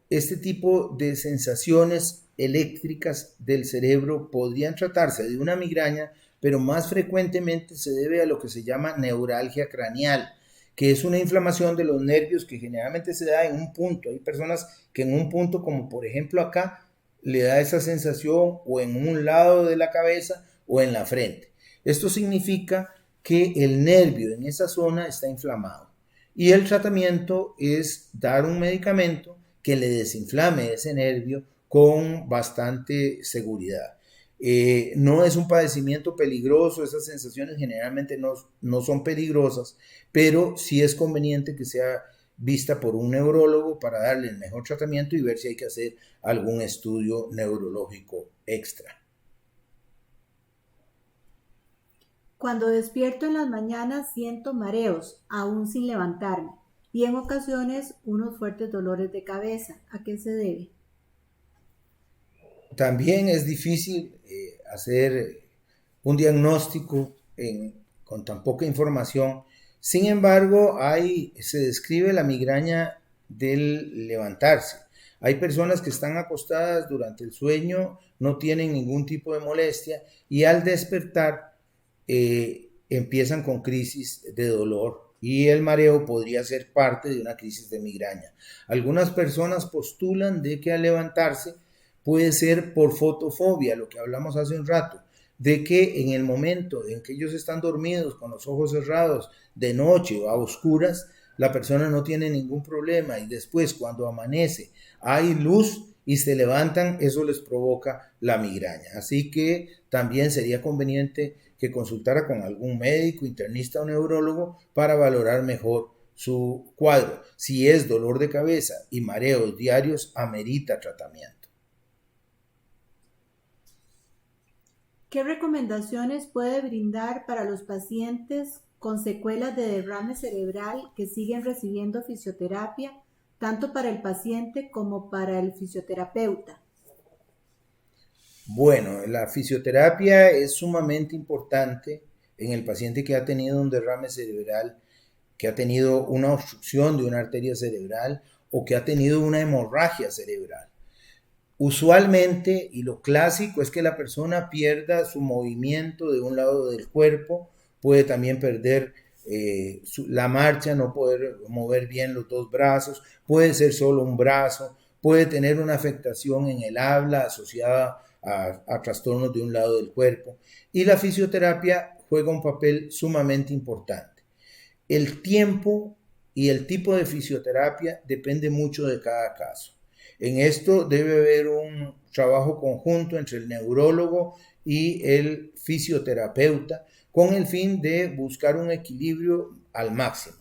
este tipo de sensaciones eléctricas del cerebro podrían tratarse de una migraña, pero más frecuentemente se debe a lo que se llama neuralgia craneal, que es una inflamación de los nervios que generalmente se da en un punto. Hay personas que en un punto, como por ejemplo acá, le da esa sensación o en un lado de la cabeza o en la frente. Esto significa que el nervio en esa zona está inflamado y el tratamiento es dar un medicamento que le desinflame ese nervio con bastante seguridad. No es un padecimiento peligroso, esas sensaciones generalmente no son peligrosas, pero sí es conveniente que sea vista por un neurólogo para darle el mejor tratamiento y ver si hay que hacer algún estudio neurológico extra. Cuando despierto en las mañanas siento mareos, aún sin levantarme, y en ocasiones unos fuertes dolores de cabeza. ¿A qué se debe? También es difícil hacer un diagnóstico con tan poca información. Sin embargo, se describe la migraña del levantarse. Hay personas que están acostadas durante el sueño, no tienen ningún tipo de molestia y al despertar empiezan con crisis de dolor y el mareo podría ser parte de una crisis de migraña. Algunas personas postulan de que al levantarse puede ser por fotofobia, lo que hablamos hace un rato, de que en el momento en que ellos están dormidos con los ojos cerrados de noche o a oscuras, la persona no tiene ningún problema y después cuando amanece hay luz y se levantan, eso les provoca la migraña. Así que también sería conveniente que consultara con algún médico, internista o neurólogo para valorar mejor su cuadro. Si es dolor de cabeza y mareos diarios, amerita tratamiento. ¿Qué recomendaciones puede brindar para los pacientes con secuelas de derrame cerebral que siguen recibiendo fisioterapia, tanto para el paciente como para el fisioterapeuta? Bueno, la fisioterapia es sumamente importante en el paciente que ha tenido un derrame cerebral, que ha tenido una obstrucción de una arteria cerebral o que ha tenido una hemorragia cerebral. Usualmente, y lo clásico es que la persona pierda su movimiento de un lado del cuerpo, puede también perder la marcha, no poder mover bien los dos brazos, puede ser solo un brazo, puede tener una afectación en el habla asociada a trastornos de un lado del cuerpo. Y la fisioterapia juega un papel sumamente importante. El tiempo y el tipo de fisioterapia depende mucho de cada caso. En esto debe haber un trabajo conjunto entre el neurólogo y el fisioterapeuta con el fin de buscar un equilibrio al máximo.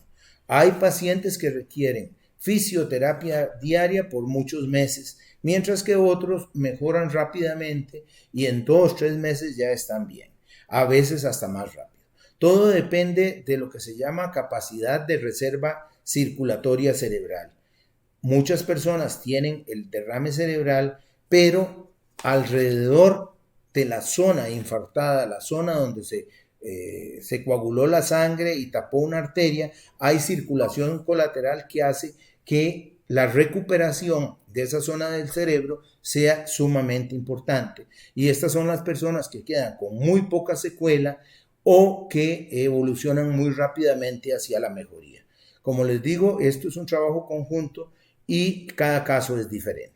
Hay pacientes que requieren fisioterapia diaria por muchos meses, mientras que otros mejoran rápidamente y en 2-3 meses ya están bien, a veces hasta más rápido. Todo depende de lo que se llama capacidad de reserva circulatoria cerebral. Muchas personas tienen el derrame cerebral, pero alrededor de la zona infartada, la zona donde se coaguló la sangre y tapó una arteria, hay circulación colateral que hace que la recuperación de esa zona del cerebro sea sumamente importante. Y estas son las personas que quedan con muy poca secuela o que evolucionan muy rápidamente hacia la mejoría. Como les digo, esto es un trabajo conjunto y cada caso es diferente.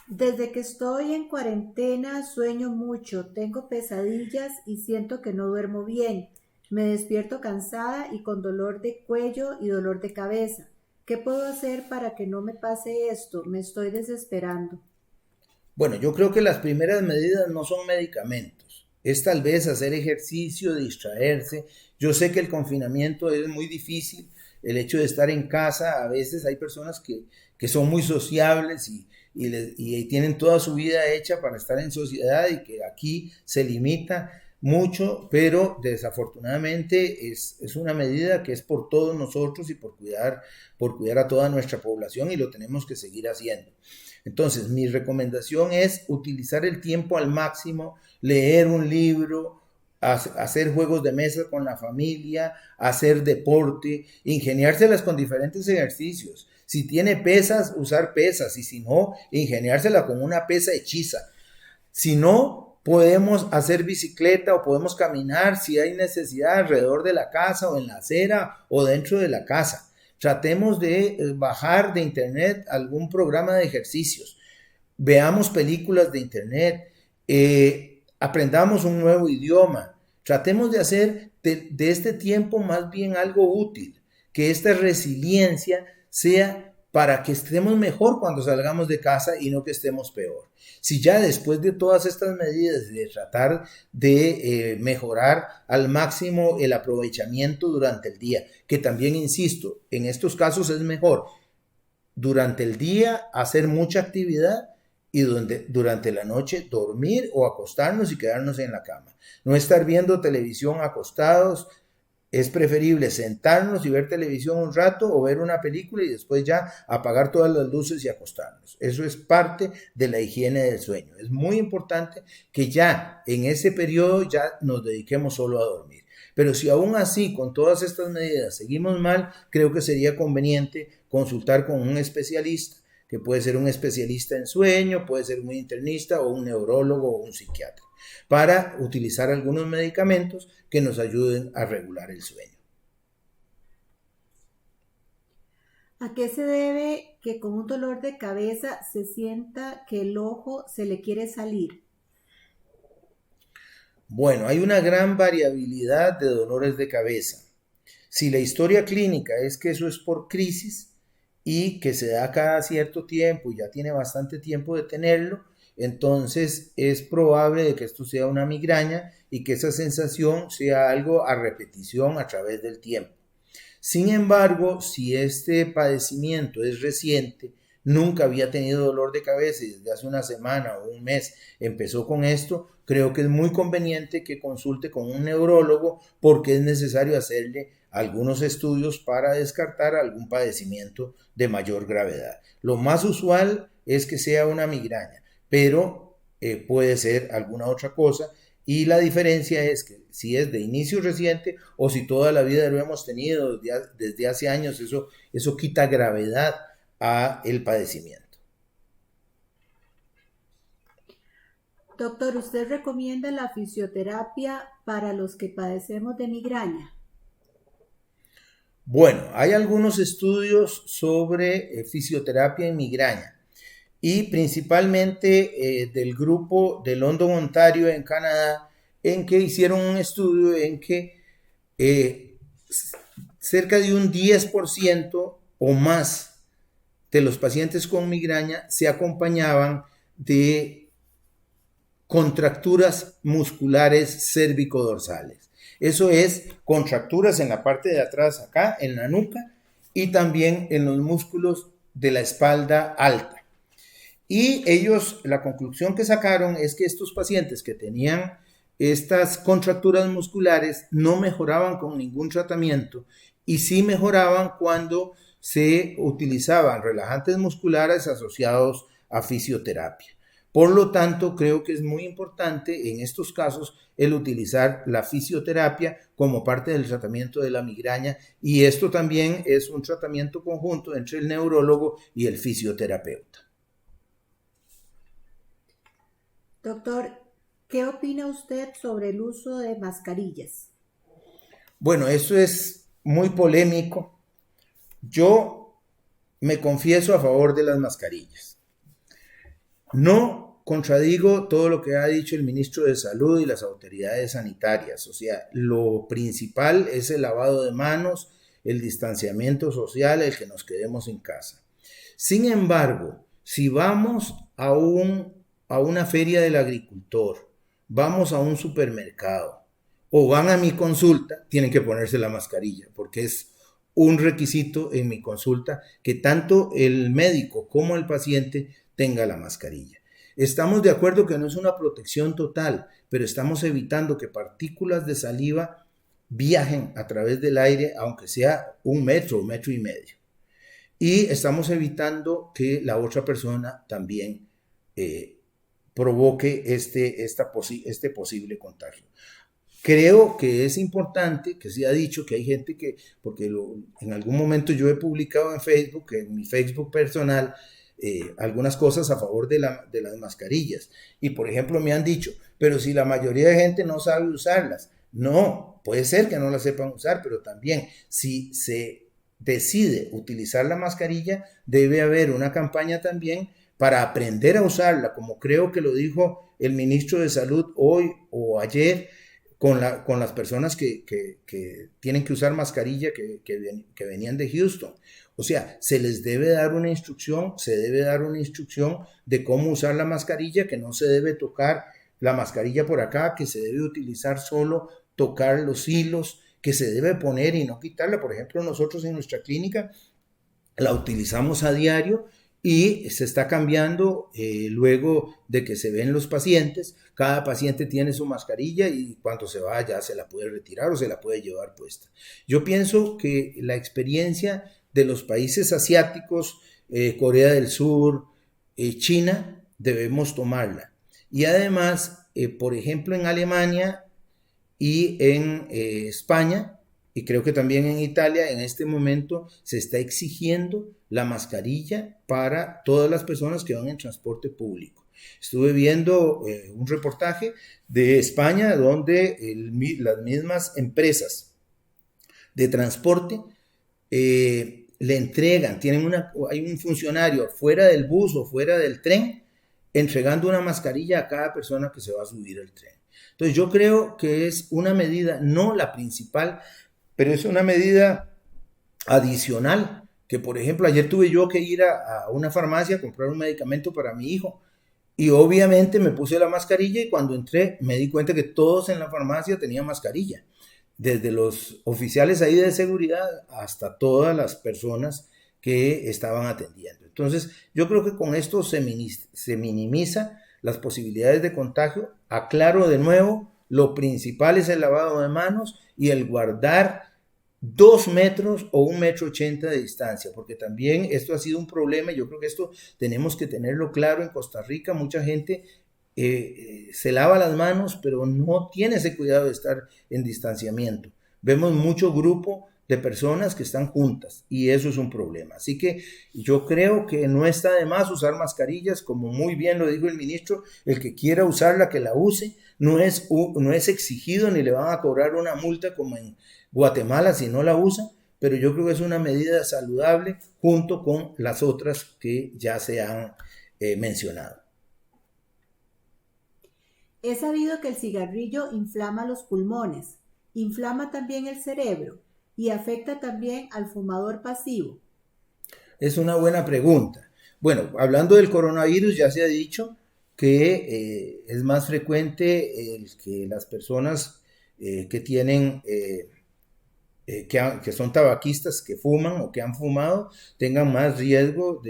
Desde que estoy en cuarentena sueño mucho, tengo pesadillas y siento que no duermo bien. Me despierto cansada y con dolor de cuello y dolor de cabeza. ¿Qué puedo hacer para que no me pase esto? Me estoy desesperando. Bueno, yo creo que las primeras medidas no son medicamentos. Es tal vez hacer ejercicio, distraerse. Yo sé que el confinamiento es muy difícil. El hecho de estar en casa, a veces hay personas que son muy sociables y tienen toda su vida hecha para estar en sociedad y que aquí se limita mucho, pero desafortunadamente es una medida que es por todos nosotros y por cuidar a toda nuestra población y lo tenemos que seguir haciendo. Entonces, mi recomendación es utilizar el tiempo al máximo, leer un libro, hacer juegos de mesa con la familia, hacer deporte, ingeniárselas con diferentes ejercicios. Si tiene pesas, usar pesas y si no, ingeniársela con una pesa hechiza. Si no, podemos hacer bicicleta o podemos caminar si hay necesidad alrededor de la casa o en la acera o dentro de la casa. Tratemos de bajar de internet algún programa de ejercicios. Veamos películas de internet. Aprendamos un nuevo idioma. Tratemos de hacer de este tiempo más bien algo útil. Que esta resiliencia sea para que estemos mejor cuando salgamos de casa y no que estemos peor. Si ya después de todas estas medidas de tratar de mejorar al máximo el aprovechamiento durante el día, que también insisto, en estos casos es mejor durante el día hacer mucha actividad y durante la noche dormir o acostarnos y quedarnos en la cama. No estar viendo televisión acostados. Es preferible sentarnos y ver televisión un rato o ver una película y después ya apagar todas las luces y acostarnos. Eso es parte de la higiene del sueño. Es muy importante que ya en ese periodo ya nos dediquemos solo a dormir. Pero si aún así con todas estas medidas seguimos mal, creo que sería conveniente consultar con un especialista, que puede ser un especialista en sueño, puede ser un internista o un neurólogo o un psiquiatra. para utilizar algunos medicamentos que nos ayuden a regular el sueño. ¿A qué se debe que con un dolor de cabeza se sienta que el ojo se le quiere salir? Bueno, hay una gran variabilidad de dolores de cabeza. Si la historia clínica es que eso es por crisis y que se da cada cierto tiempo y ya tiene bastante tiempo de tenerlo, entonces es probable de que esto sea una migraña y que esa sensación sea algo a repetición a través del tiempo. Sin embargo, si este padecimiento es reciente, nunca había tenido dolor de cabeza y desde hace una semana o un mes empezó con esto, creo que es muy conveniente que consulte con un neurólogo porque es necesario hacerle algunos estudios para descartar algún padecimiento de mayor gravedad. Lo más usual es que sea una migraña, pero puede ser alguna otra cosa. Y la diferencia es que si es de inicio reciente o si toda la vida lo hemos tenido desde hace años, eso quita gravedad a el padecimiento. Doctor, ¿usted recomienda la fisioterapia para los que padecemos de migraña? Bueno, hay algunos estudios sobre fisioterapia en migraña y principalmente del grupo de London, Ontario, en Canadá, en que hicieron un estudio en que cerca de un 10% o más de los pacientes con migraña se acompañaban de contracturas musculares cérvico-dorsales. Eso es contracturas en la parte de atrás acá, en la nuca, y también en los músculos de la espalda alta. Y ellos, la conclusión que sacaron es que estos pacientes que tenían estas contracturas musculares no mejoraban con ningún tratamiento y sí mejoraban cuando se utilizaban relajantes musculares asociados a fisioterapia. Por lo tanto, creo que es muy importante en estos casos el utilizar la fisioterapia como parte del tratamiento de la migraña y esto también es un tratamiento conjunto entre el neurólogo y el fisioterapeuta. Doctor, ¿qué opina usted sobre el uso de mascarillas? Bueno, eso es muy polémico. Yo me confieso a favor de las mascarillas. No contradigo todo lo que ha dicho el ministro de Salud y las autoridades sanitarias. O sea, lo principal es el lavado de manos, el distanciamiento social, el que nos quedemos en casa. Sin embargo, si vamos a una feria del agricultor, vamos a un supermercado o van a mi consulta, tienen que ponerse la mascarilla porque es un requisito en mi consulta que tanto el médico como el paciente tenga la mascarilla. Estamos de acuerdo que no es una protección total, pero estamos evitando que partículas de saliva viajen a través del aire, aunque sea 1 metro, 1,5 metros. Y estamos evitando que la otra persona también provoque este posible contagio. Creo que es importante que se ha dicho que hay gente que, porque en algún momento yo he publicado en Facebook, en mi Facebook personal, algunas cosas a favor de las mascarillas. Y por ejemplo me han dicho, pero si la mayoría de gente no sabe usarlas. No, puede ser que no las sepan usar, pero también si se decide utilizar la mascarilla, debe haber una campaña también para aprender a usarla, como creo que lo dijo el ministro de Salud hoy o ayer, con las personas que tienen que usar mascarilla que venían de Houston. O sea, se les debe dar una instrucción, se debe dar una instrucción de cómo usar la mascarilla, que no se debe tocar la mascarilla por acá, que se debe utilizar solo tocar los hilos, que se debe poner y no quitarla. Por ejemplo, nosotros en nuestra clínica la utilizamos a diario y se está cambiando luego de que se ven los pacientes. Cada paciente tiene su mascarilla y cuando se va ya se la puede retirar o se la puede llevar puesta. Yo pienso que la experiencia de los países asiáticos, Corea del Sur, China, debemos tomarla. Y además, por ejemplo, en Alemania y en España, y creo que también en Italia, en este momento se está exigiendo la mascarilla para todas las personas que van en transporte público. Estuve viendo un reportaje de España donde las mismas empresas de transporte le entregan, hay un funcionario fuera del bus o fuera del tren entregando una mascarilla a cada persona que se va a subir al tren. Entonces yo creo que es una medida, no la principal, pero es una medida adicional, que por ejemplo ayer tuve yo que ir a una farmacia a comprar un medicamento para mi hijo y obviamente me puse la mascarilla y cuando entré me di cuenta que todos en la farmacia tenían mascarilla, desde los oficiales ahí de seguridad hasta todas las personas que estaban atendiendo. Entonces yo creo que con esto se minimiza las posibilidades de contagio. Aclaro de nuevo, lo principal es el lavado de manos y el guardar 2 metros o 1,80 m de distancia, porque también esto ha sido un problema. Yo creo que esto tenemos que tenerlo claro en Costa Rica. Mucha gente se lava las manos, pero no tiene ese cuidado de estar en distanciamiento. Vemos mucho grupo de personas que están juntas y eso es un problema. Así que yo creo que no está de más usar mascarillas, como muy bien lo dijo el ministro. El que quiera usarla, que la use. No es exigido ni le van a cobrar una multa como en Guatemala si no la usa, pero yo creo que es una medida saludable junto con las otras que ya se han mencionado. He sabido que el cigarrillo inflama los pulmones, inflama también el cerebro y afecta también al fumador pasivo. Es una buena pregunta. Bueno, hablando del coronavirus, ya se ha dicho que es más frecuente que las personas que tienen que son tabaquistas, que fuman o que han fumado, tengan más riesgo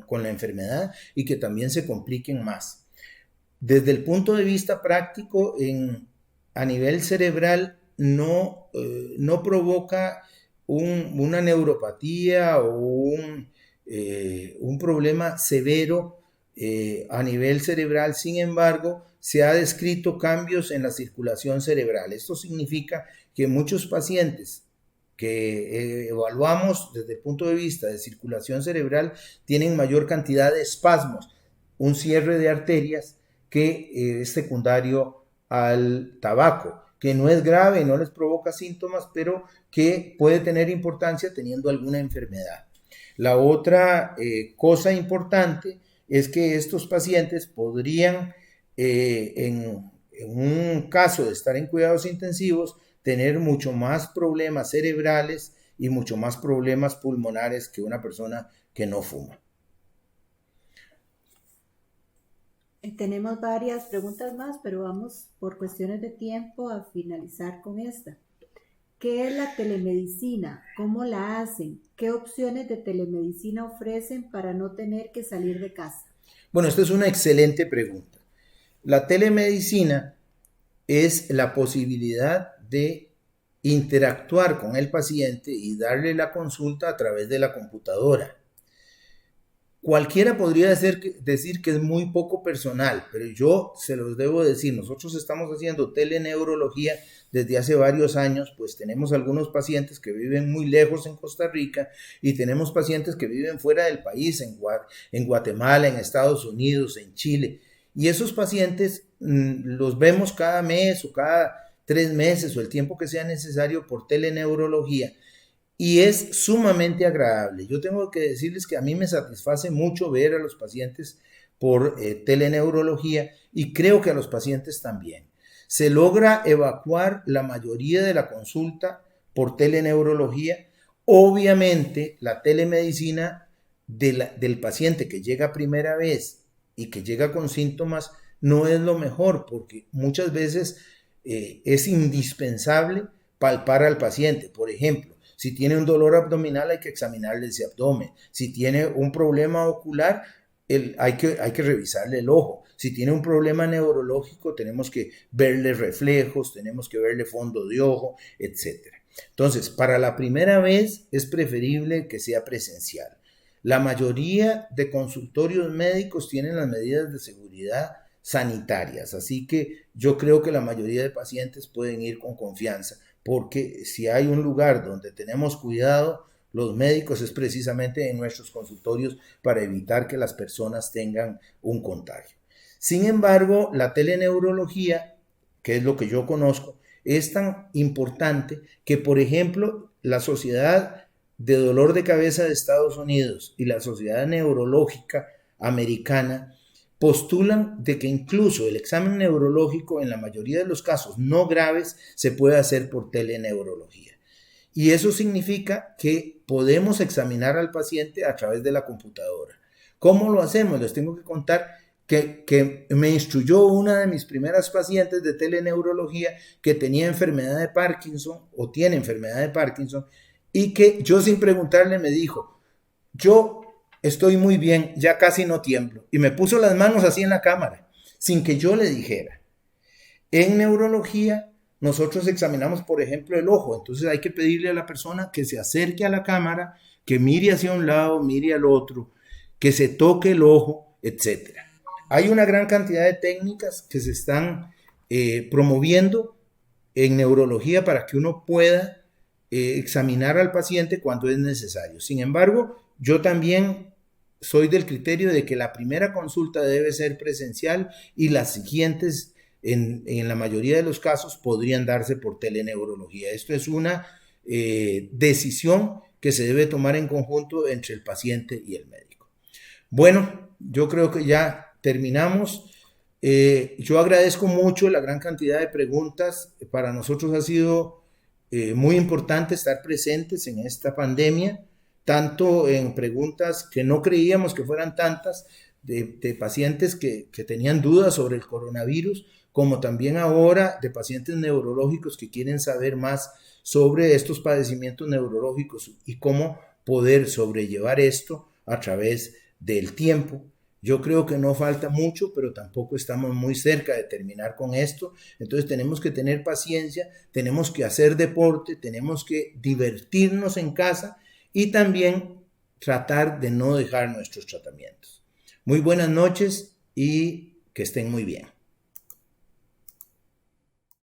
con la enfermedad y que también se compliquen más. Desde el punto de vista práctico, a nivel cerebral no provoca una neuropatía o un problema severo a nivel cerebral. Sin embargo, se ha descrito cambios en la circulación cerebral. Esto significa que muchos pacientes que evaluamos desde el punto de vista de circulación cerebral tienen mayor cantidad de espasmos, un cierre de arterias que es secundario al tabaco, que no es grave, no les provoca síntomas, pero que puede tener importancia teniendo alguna enfermedad. La otra cosa importante es que estos pacientes podrían, en un caso de estar en cuidados intensivos, tener mucho más problemas cerebrales y mucho más problemas pulmonares que una persona que no fuma. Tenemos varias preguntas más, pero vamos por cuestiones de tiempo a finalizar con esta. ¿Qué es la telemedicina? ¿Cómo la hacen? ¿Qué opciones de telemedicina ofrecen para no tener que salir de casa? Bueno, esta es una excelente pregunta. La telemedicina es la posibilidad de interactuar con el paciente y darle la consulta a través de la computadora. Cualquiera podría decir que es muy poco personal, pero yo se los debo decir, nosotros estamos haciendo teleneurología desde hace varios años, pues tenemos algunos pacientes que viven muy lejos en Costa Rica y tenemos pacientes que viven fuera del país, en Guatemala, en Estados Unidos, en Chile, y esos pacientes los vemos cada mes o cada 3 meses o el tiempo que sea necesario por teleneurología. Y es sumamente agradable. Yo tengo que decirles que a mí me satisface mucho ver a los pacientes por teleneurología y creo que a los pacientes también. Se logra evacuar la mayoría de la consulta por teleneurología. Obviamente la telemedicina del paciente que llega primera vez y que llega con síntomas no es lo mejor, porque muchas veces es indispensable palpar al paciente. Por ejemplo, si tiene un dolor abdominal hay que examinarle ese abdomen. Si tiene un problema ocular hay que revisarle el ojo. Si tiene un problema neurológico tenemos que verle reflejos, tenemos que verle fondo de ojo, etc. Entonces, para la primera vez es preferible que sea presencial. La mayoría de consultorios médicos tienen las medidas de seguridad sanitarias, así que yo creo que la mayoría de pacientes pueden ir con confianza, porque si hay un lugar donde tenemos cuidado los médicos es precisamente en nuestros consultorios para evitar que las personas tengan un contagio. Sin embargo, la teleneurología, que es lo que yo conozco, es tan importante que, por ejemplo, la Sociedad de Dolor de Cabeza de Estados Unidos y la Sociedad Neurológica Americana postulan de que incluso el examen neurológico en la mayoría de los casos no graves se puede hacer por teleneurología. Y eso significa que podemos examinar al paciente a través de la computadora. ¿Cómo lo hacemos? Les tengo que contar que me instruyó una de mis primeras pacientes de teleneurología que tenía enfermedad de Parkinson o tiene enfermedad de Parkinson y que yo sin preguntarle me dijo, yo estoy muy bien, ya casi no tiemblo. Y me puso las manos así en la cámara, sin que yo le dijera. En neurología, nosotros examinamos, por ejemplo, el ojo. Entonces hay que pedirle a la persona que se acerque a la cámara, que mire hacia un lado, mire al otro, que se toque el ojo, etc. Hay una gran cantidad de técnicas que se están promoviendo en neurología para que uno pueda examinar al paciente cuando es necesario. Sin embargo, yo también soy del criterio de que la primera consulta debe ser presencial y las siguientes, en la mayoría de los casos, podrían darse por teleneurología. Esto es una decisión que se debe tomar en conjunto entre el paciente y el médico. Bueno, yo creo que ya terminamos. Yo agradezco mucho la gran cantidad de preguntas. Para nosotros ha sido muy importante estar presentes en esta pandemia, tanto en preguntas que no creíamos que fueran tantas, de pacientes que tenían dudas sobre el coronavirus, como también ahora de pacientes neurológicos que quieren saber más sobre estos padecimientos neurológicos y cómo poder sobrellevar esto a través del tiempo. Yo creo que no falta mucho, pero tampoco estamos muy cerca de terminar con esto. Entonces tenemos que tener paciencia, tenemos que hacer deporte, tenemos que divertirnos en casa y también tratar de no dejar nuestros tratamientos. Muy buenas noches y que estén muy bien.